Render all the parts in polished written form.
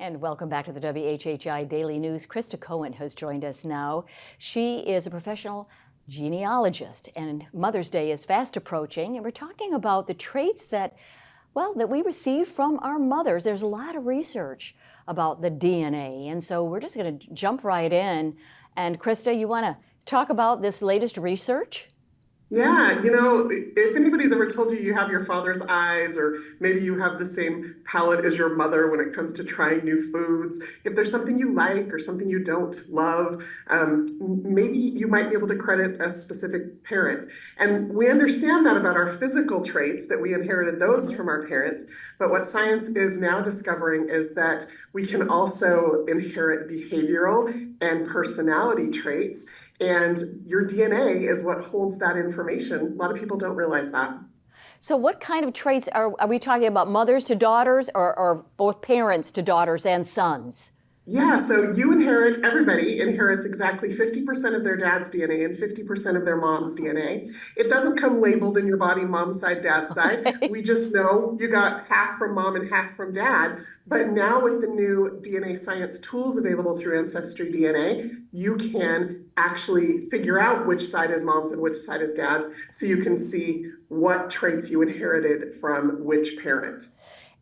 And welcome back to the WHHI Daily News. Crista Cowan has joined us now. She is a professional genealogist, and Mother's Day is fast approaching, and we're talking about the traits that we receive from our mothers. There's a lot of research about the DNA, and so we're just going to jump right in. And Crista, you want to talk about this latest research? Yeah, if anybody's ever told you you have your father's eyes, or maybe you have the same palate as your mother when it comes to trying new foods, if there's something you like or something you don't love, maybe you might be able to credit a specific parent. And we understand that about our physical traits, that we inherited those from our parents. But what science is now discovering is that we can also inherit behavioral and personality traits. And your DNA is what holds that information. A lot of people don't realize that. So what kind of traits are we talking about? Mothers to daughters, or both parents to daughters and sons? Yeah, so everybody inherits exactly 50% of their dad's DNA and 50% of their mom's DNA. It doesn't come labeled in your body, mom's side, dad's side. Okay. We just know you got half from mom and half from dad. But now with the new DNA science tools available through Ancestry DNA, you can actually figure out which side is mom's and which side is dad's, so you can see what traits you inherited from which parent.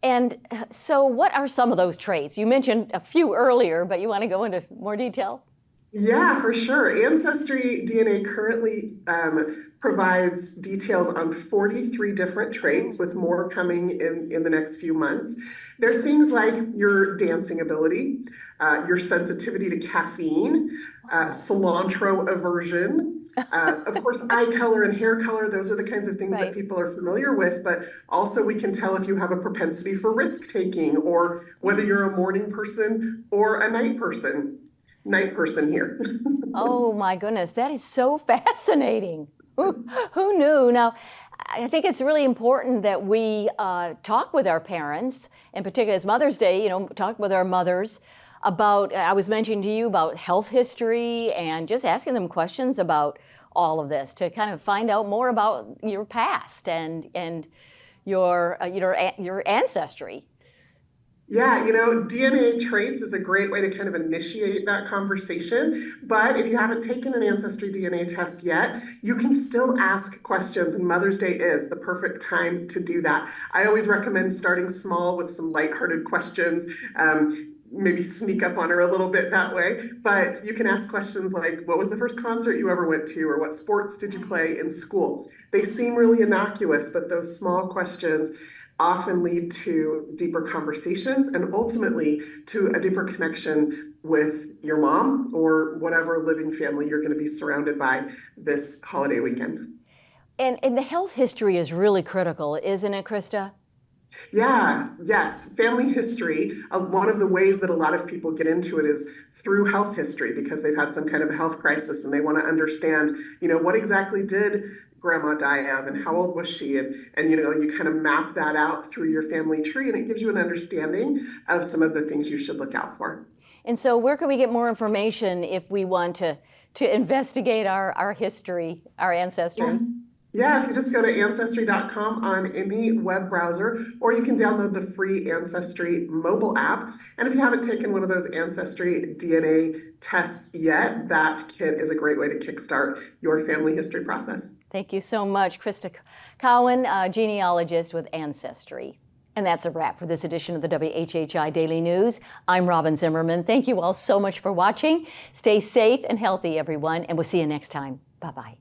And so what are some of those traits? You mentioned a few earlier, but you want to go into more detail? Yeah, for sure. Ancestry DNA currently provides details on 43 different traits, with more coming in the next few months. They're things like your dancing ability, your sensitivity to caffeine, cilantro aversion, of course, eye color and hair color. Those are the kinds of things that people are familiar with, but also we can tell if you have a propensity for risk-taking, or whether you're a morning person or a night person. Night person here. Oh my goodness, that is so fascinating. Who knew? Now, I think it's really important that we talk with our parents, in particular as Mother's Day, talk with our mothers about, I was mentioning to you about health history, and just asking them questions about all of this to kind of find out more about your past and your ancestry. Yeah, DNA traits is a great way to kind of initiate that conversation. But if you haven't taken an Ancestry DNA test yet, you can still ask questions, and Mother's Day is the perfect time to do that. I always recommend starting small with some lighthearted questions. Maybe sneak up on her a little bit that way. But you can ask questions like, what was the first concert you ever went to? Or what sports did you play in school? They seem really innocuous, but those small questions often lead to deeper conversations, and ultimately to a deeper connection with your mom or whatever living family you're going to be surrounded by this holiday weekend. And the health history is really critical, isn't it, Crista? Yeah, yes. Family history, one of the ways that a lot of people get into it is through health history, because they've had some kind of health crisis and they want to understand, what exactly did grandma die of, and how old was she? And you kind of map that out through your family tree, and it gives you an understanding of some of the things you should look out for. And so where can we get more information if we want to investigate our history, our ancestry? Yeah, if you just go to Ancestry.com on any web browser, or you can download the free Ancestry mobile app. And if you haven't taken one of those Ancestry DNA tests yet, that kit is a great way to kickstart your family history process. Thank you so much, Crista Cowan, genealogist with Ancestry. And that's a wrap for this edition of the WHHI Daily News. I'm Robin Zimmerman. Thank you all so much for watching. Stay safe and healthy, everyone, and we'll see you next time. Bye-bye.